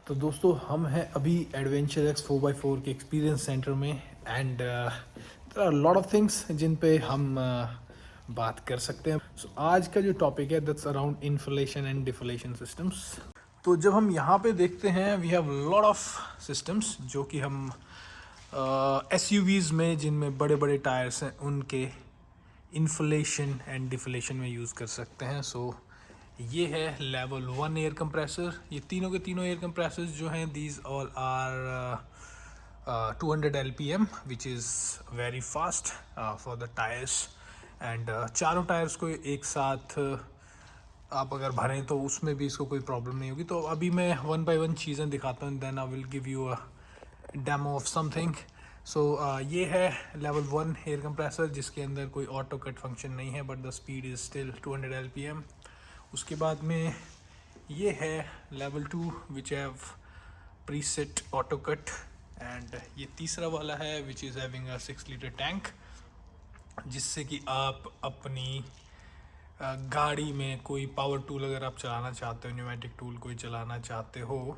तो दोस्तों हम हैं अभी एडवेंचर एक्स 4x4 के एक्सपीरियंस सेंटर में and there are lot of things जिन पे हम बात कर सकते हैं। सो आज का जो टॉपिक है that's around inflation and deflation systems. तो जब हम यहाँ पे देखते हैं we have lot of systems जो कि हम एसयूवीज़ में जिनमें बड़े बड़े टायर्स हैं उनके इन्फ्लेशन एंड डिफ्लेशन में यूज़ कर सकते हैं। सो ये है लेवल 1 एयर कंप्रेसर। ये तीनों के तीनों एयर कंप्रेसर्स जो हैं these all are 200 LPM which is very fast for the tyres and चारों टायर्स को एक साथ आप अगर भरें तो उसमें भी इसको कोई प्रॉब्लम नहीं होगी। तो अभी मैं वन बाय वन चीज़ें दिखाता हूँ, then I will give you a demo of something. So ये है लेवल 1 एयर कंप्रेसर जिसके अंदर कोई ऑटो कट फंक्शन नहीं है but the speed is still 200 LPM। उसके बाद में ये है level 2 which have preset auto cut and ये तीसरा वाला है which is having a 6 litre tank जिससे कि आप अपनी गाड़ी में कोई पावर टूल अगर आप चलाना चाहते हो, न्यूमेटिक टूल कोई चलाना चाहते हो,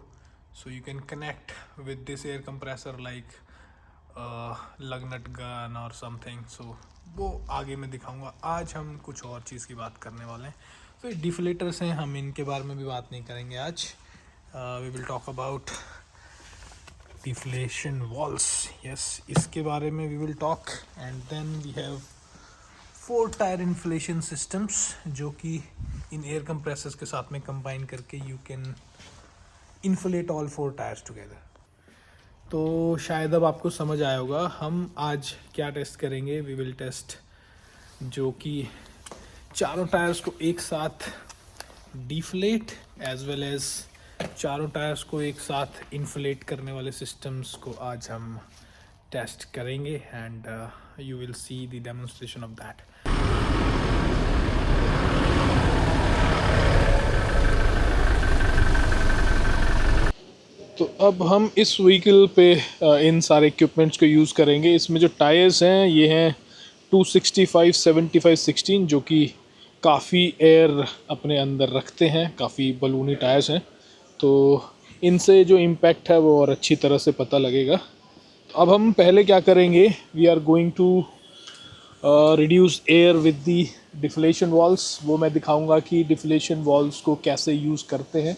so you can connect with this air compressor like लग नट गन और समथिंग। सो वो आगे मैं दिखाऊंगा। आज हम कुछ और चीज़ की बात करने वाले हैं। तो डिफ्लेटर्स हैं, हम इनके बारे में भी बात नहीं करेंगे आज। We will talk about deflation valves, yes इसके बारे में we will talk. And then we have 4 tyre inflation systems जो कि इन एयर कंप्रेसर्स के साथ में कंबाइन करके you can inflate all 4 tyres together. तो शायद अब आपको समझ आया होगा हम आज क्या टेस्ट करेंगे। वी विल टेस्ट जो कि चारों टायर्स को एक साथ डिफ्लेट एज वेल एज चारों टायर्स को एक साथ इन्फ्लेट करने वाले सिस्टम्स को आज हम टेस्ट करेंगे and you will see the demonstration of that. तो अब हम इस व्हीकल पे इन सारे इक्विपमेंट्स को यूज़ करेंगे। इसमें जो टायर्स हैं ये हैं 265, 75, 16 जो कि काफ़ी एयर अपने अंदर रखते हैं, काफ़ी बलूनी टायर्स हैं। तो इनसे जो इम्पैक्ट है वो और अच्छी तरह से पता लगेगा। तो अब हम पहले क्या करेंगे, we are going to reduce air with the deflation valves. वो मैं दिखाऊंगा कि डिफ्लेशन वॉल्स को कैसे यूज़ करते हैं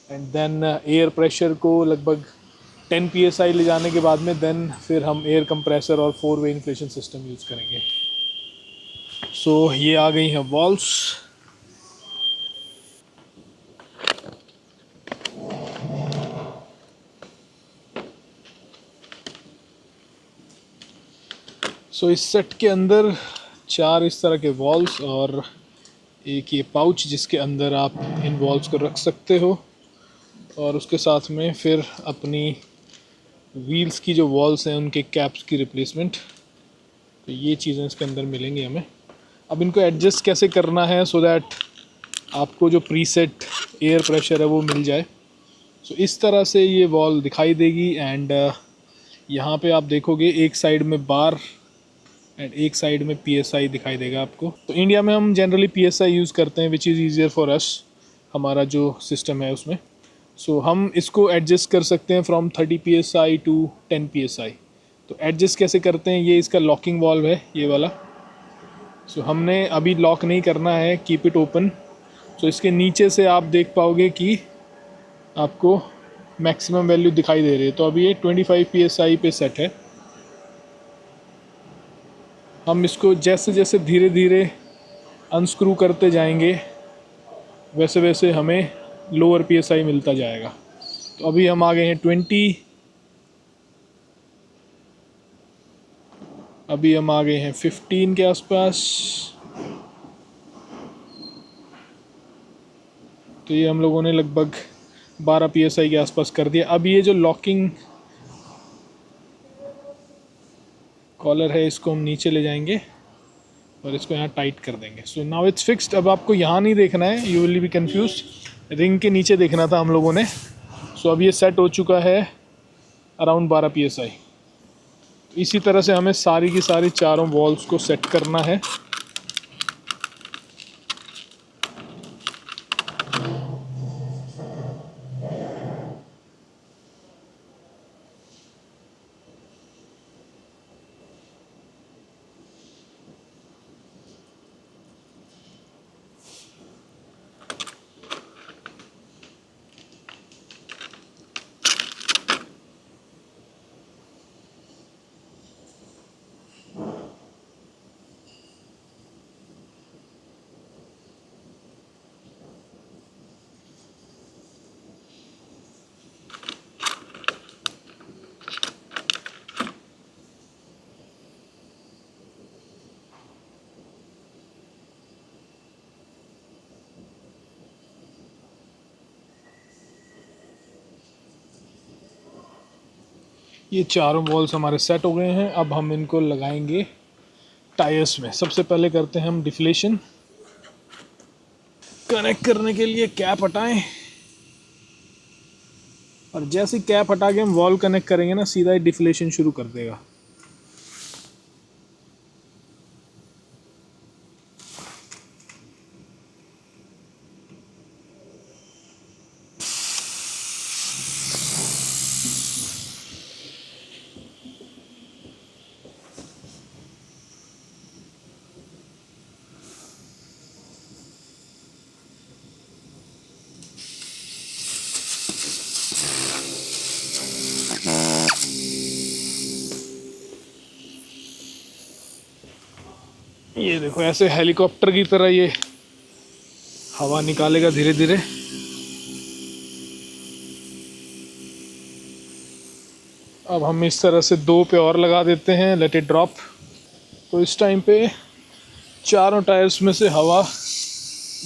एंड देन एयर प्रेशर को लगभग 10 PSI ले जाने के बाद में देन फिर हम एयर कंप्रेसर और 4 वे इन्फ्लेशन सिस्टम यूज़ करेंगे। सो ये आ गई हैं वॉल्स। सो इस सेट के अंदर 4 इस तरह के वॉल्स और एक ये पाउच जिसके अंदर आप इन वॉल्स को रख सकते हो और उसके साथ में फिर अपनी व्हील्स की जो वॉल्स हैं उनके कैप्स की रिप्लेसमेंट। तो ये चीज़ें इसके अंदर मिलेंगी हमें। अब इनको एडजस्ट कैसे करना है सो दैट आपको जो प्रीसेट एयर प्रेशर है वो मिल जाए। सो इस तरह से ये वॉल दिखाई देगी एंड यहाँ पे आप देखोगे एक साइड में बार एंड एक साइड में PSI दिखाई देगा आपको। तो इंडिया में हम जनरली PSI यूज़ करते हैं which is easier for us, हमारा जो सिस्टम है उसमें। सो हम इसको एडजस्ट कर सकते हैं फ्रॉम 30 PSI टू 10 PSI। तो एडजस्ट कैसे करते हैं, ये इसका लॉकिंग वॉल्व है ये वाला। सो हमने अभी लॉक नहीं करना है, कीप इट ओपन। सो इसके नीचे से आप देख पाओगे कि आपको मैक्सिमम वैल्यू दिखाई दे रही है। तो अभी ये 25 PSI पे सेट है। हम इसको जैसे जैसे धीरे धीरे अनस्क्रू करते जाएंगे वैसे वैसे हमें लोअर PSI मिलता जाएगा। तो अभी हम आ गए हैं 20, अभी हम आ गए हैं 15 के आसपास। तो ये हम लोगों ने लगभग 12 PSI के आसपास कर दिया। अब ये जो लॉकिंग कॉलर है इसको हम नीचे ले जाएंगे और इसको यहाँ टाइट कर देंगे। So now it's fixed. अब आपको यहाँ नहीं देखना है, you will be confused, ring के नीचे देखना था हम लोगों ने। सो अब ये सेट हो चुका है अराउंड 12 PSI। इसी तरह से हमें सारी की सारी चारों वॉल्स को सेट करना है। ये चारों वॉल्स हमारे सेट हो गए हैं। अब हम इनको लगाएंगे टायर्स में। सबसे पहले करते हैं हम डिफ्लेशन। कनेक्ट करने के लिए कैप हटाएं और जैसे कैप हटा के हम वॉल कनेक्ट करेंगे ना, सीधा ही डिफ्लेशन शुरू कर देगा। ये देखो ऐसे हेलीकॉप्टर की तरह ये हवा निकालेगा धीरे धीरे। अब हम इस तरह से 2 पे और लगा देते हैं, लेट इट ड्रॉप। तो इस टाइम पे चारों टायर्स में से हवा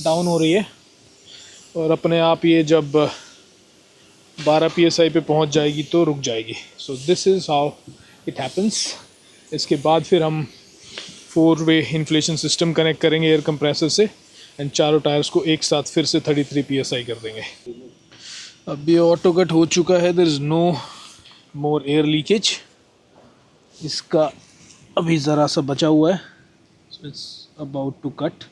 डाउन हो रही है और अपने आप ये जब 12 psi पे पहुंच जाएगी तो रुक जाएगी। सो this is how it happens. इसके बाद फिर हम 4-वे इन्फ्लेशन सिस्टम कनेक्ट करेंगे एयर कंप्रेसर से एंड चारों टायर्स को एक साथ फिर से 33 psi कर देंगे। अब ये ऑटो कट हो चुका है, there is no more air leakage. इसका अभी ज़रा सा बचा हुआ है, so it's about to cut.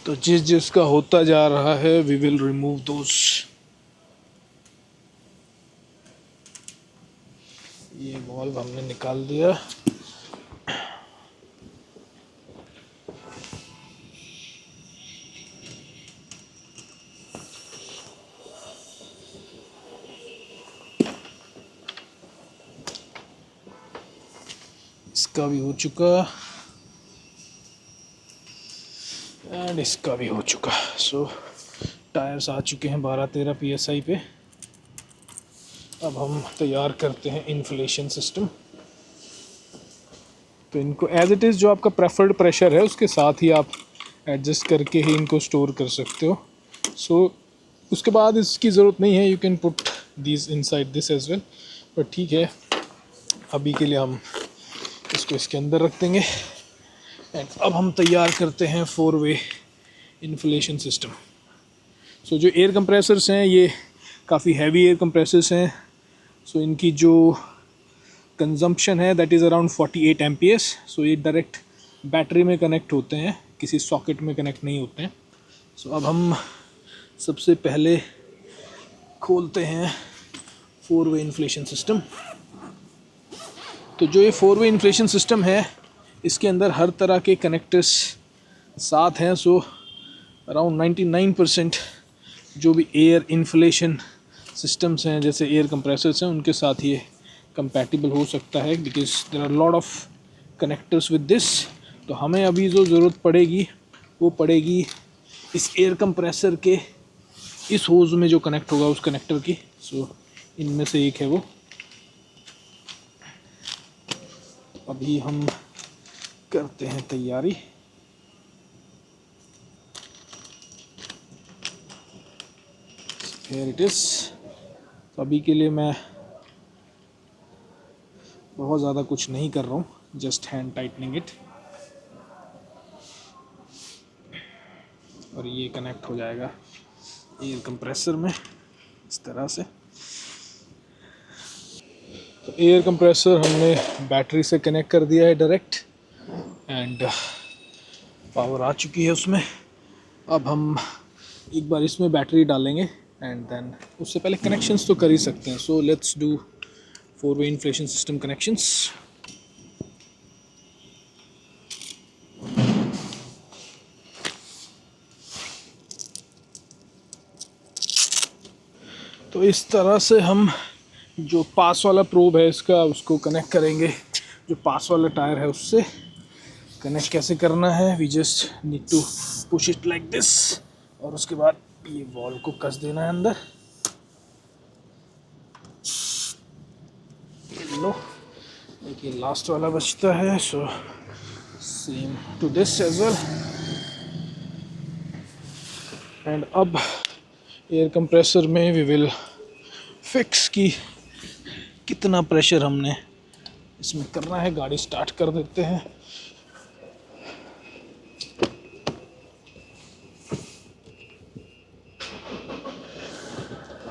तो जिस जिसका होता जा रहा है वी विल रिमूव दोस। ये वॉल्व हमने निकाल दिया। इसका भी हो चुका एंड इसका भी हो चुका। सो टायर्स आ चुके हैं 12-13 psi पे। अब हम तैयार करते हैं इन्फ्लेशन सिस्टम। तो इनको एज इट इज़ जो आपका प्रेफर्ड प्रेशर है उसके साथ ही आप एडजस्ट करके ही इनको स्टोर कर सकते हो। सो उसके बाद इसकी ज़रूरत नहीं है, you can put these inside this as well, पर ठीक है अभी के लिए हम इसको इसके अंदर रख देंगे। एंड अब हम तैयार करते हैं 4-वे इन्फ्लेशन सिस्टम। सो जो एयर कंप्रेसर्स हैं ये काफ़ी हैवी एयर कंप्रेसर्स हैं। सो इनकी जो कंजम्पशन है दैट इज़ अराउंड 48 amperes। सो ये डायरेक्ट बैटरी में कनेक्ट होते हैं, किसी सॉकेट में कनेक्ट नहीं होते हैं। सो अब हम सबसे पहले खोलते हैं 4-वे इन्फ्लेशन सिस्टम। तो जो ये 4-वे इन्फ्लेशन सिस्टम है इसके अंदर हर तरह के कनेक्टर्स साथ हैं। सो अराउंड 99% जो भी एयर इन्फ्लेशन सिस्टम्स हैं जैसे एयर कंप्रेसर्स हैं उनके साथ ये कंपैटिबल हो सकता है, because there are lot of connectors with this. तो हमें अभी जो ज़रूरत पड़ेगी वो पड़ेगी इस एयर कंप्रेसर के इस होज़ में जो कनेक्ट होगा उस कनेक्टर की। सो इनमें से एक है वो। अभी हम करते हैं तैयारी। Here it is। तो अभी के लिए मैं बहुत ज़्यादा कुछ नहीं कर रहा हूँ, जस्ट हैंड टाइटनिंग इट। और ये कनेक्ट हो जाएगा एयर कंप्रेसर में इस तरह से। तो एयर कंप्रेसर हमने बैटरी से कनेक्ट कर दिया है डायरेक्ट एंड पावर आ चुकी है उसमें। अब हम एक बार इसमें बैटरी डालेंगे एंड देन उससे पहले कनेक्शंस तो कर ही सकते हैं। सो लेट्स डू 4-वे इन्फ्लेशन सिस्टम कनेक्शंस। तो इस तरह से हम जो पास वाला प्रोब है इसका उसको कनेक्ट करेंगे जो पास वाला टायर है उससे। कनेक्ट कैसे करना है, we just need to push it like this और उसके बाद ये वॉल को कस देना है अंदर। लो एक ये लास्ट वाला बचता है, so same to this as well. And अब एयर कंप्रेसर में वी विल फिक्स कि कितना प्रेशर हमने इसमें करना है। गाड़ी स्टार्ट कर देते हैं।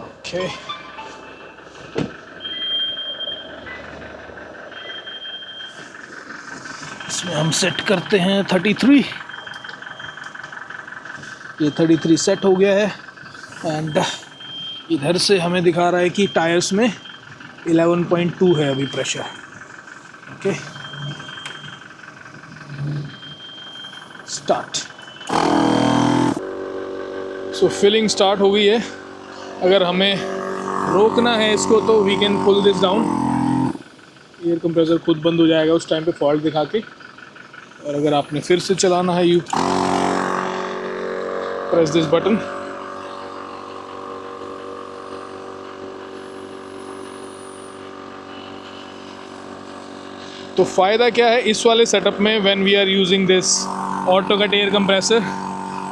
ओके, इसमें हम सेट करते हैं 33। ये 33 सेट हो गया है एंड इधर से हमें दिखा रहा है कि टायर्स में 11.2 है अभी pressure. Okay, start. So filling start हो गई है। अगर हमें रोकना है इसको तो we can pull this down. Air compressor खुद बंद हो जाएगा उस टाइम पे फॉल्ट दिखा के। और अगर आपने फिर से चलाना है यू प्रेस दिस बटन। तो फ़ायदा क्या है इस वाले सेटअप में, when we are using this auto cut air compressor,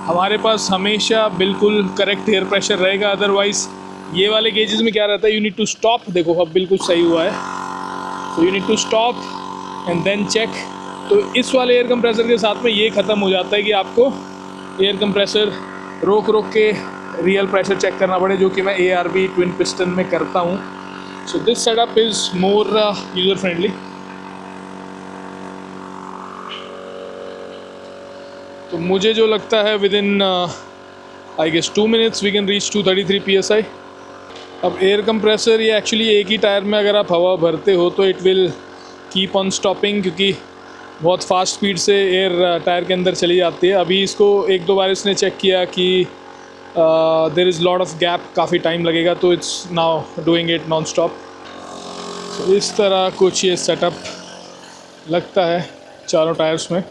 हमारे पास हमेशा बिल्कुल करेक्ट एयर प्रेशर रहेगा। अदरवाइज़ ये वाले गेजेस में क्या रहता है, यू नीड टू स्टॉप। देखो अब बिल्कुल सही हुआ है, तो you need to stop and then check. तो इस वाले एयर कंप्रेसर के साथ में ये ख़त्म हो जाता है कि आपको एयर कंप्रेसर रोक रोक के रियल प्रेशर चेक करना पड़े, जो कि मैं ARB ट्विन पिस्टन में करता हूँ। So this setup is more user friendly. तो मुझे जो लगता है within I guess 2 minutes we can reach 233 PSI। अब एयर कंप्रेसर ये एक्चुअली एक ही टायर में अगर आप हवा भरते हो तो it will keep on stopping, क्योंकि बहुत फास्ट स्पीड से एयर टायर के अंदर चली जाती है। अभी इसको 1-2 बार इसने चेक किया कि there is lot of gap, काफ़ी टाइम लगेगा, तो it's now doing it non stop. तो इस तरह कुछ ये सेटअप लगता है चारों टायर्स में।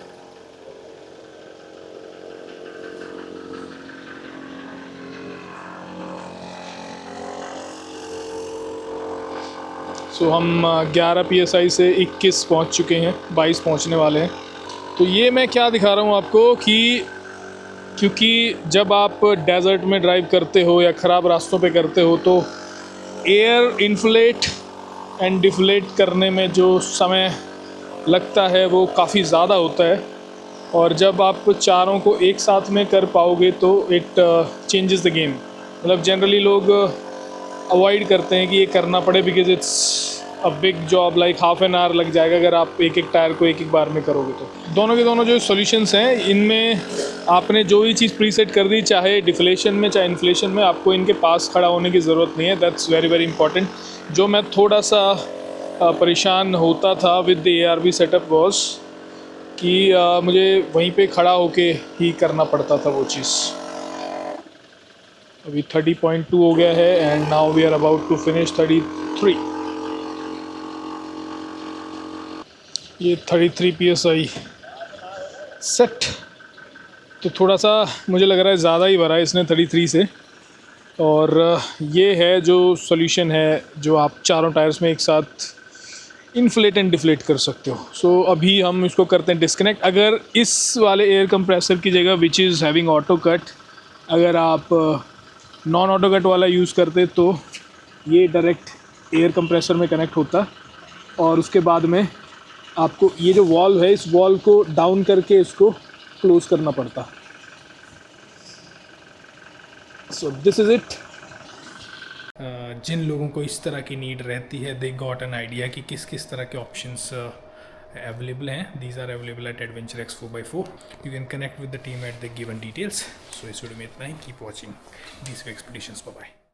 सो हम 11 PSI से 21 पहुंच चुके हैं, 22 पहुंचने वाले हैं। तो ये मैं क्या दिखा रहा हूं आपको कि क्योंकि जब आप डेजर्ट में ड्राइव करते हो या ख़राब रास्तों पे करते हो तो एयर इन्फ्लेट एंड डिफ्लेट करने में जो समय लगता है वो काफ़ी ज़्यादा होता है। और जब आप चारों को एक साथ में कर पाओगे तो इट चेंजेस द गेम। मतलब जनरली लोग अवॉइड करते हैं कि ये करना पड़े, because it's a big job, like half an hour लग जाएगा अगर आप एक एक टायर को एक एक बार में करोगे। तो दोनों के दोनों जो सॉल्यूशंस हैं, इनमें आपने जो भी चीज़ प्रीसेट कर दी, चाहे डिफ्लेशन में चाहे इन्फ्लेशन में, आपको इनके पास खड़ा होने की ज़रूरत नहीं है। That's very very important. जो मैं थोड़ा सा परेशान होता था with the ARB setup was कि मुझे वहीं पे खड़ा होके ही करना पड़ता था वो चीज़। अभी 30.2 हो गया है and now we are about to finish 33। ये 33 PSI सेट। तो थोड़ा सा मुझे लग रहा है ज़्यादा ही भरा है इसने 33 से। और ये है जो सॉल्यूशन है जो आप चारों टायर्स में एक साथ इन्फ्लेट एंड डिफ्लेट कर सकते हो। सो अभी हम इसको करते हैं डिस्कनेक्ट। अगर इस वाले एयर कंप्रेसर की जगह which is having auto cut, अगर आप नॉन ऑटो कट वाला यूज़ करते तो ये डायरेक्ट एयर कंप्रेसर में कनेक्ट होता और उसके बाद में आपको ये जो वॉल्व है, इस वॉल्व को डाउन करके इसको क्लोज़ करना पड़ता। So this is it. जिन लोगों को इस तरह की नीड रहती है, दे गॉट एन आइडिया कि किस किस तरह के ऑप्शंस अवेलेबल हैं। These are available at adventure X 4x4। You can connect with the team at the given details. So इस वीडियो में इतना ही। Keep watching these expeditions. Bye bye.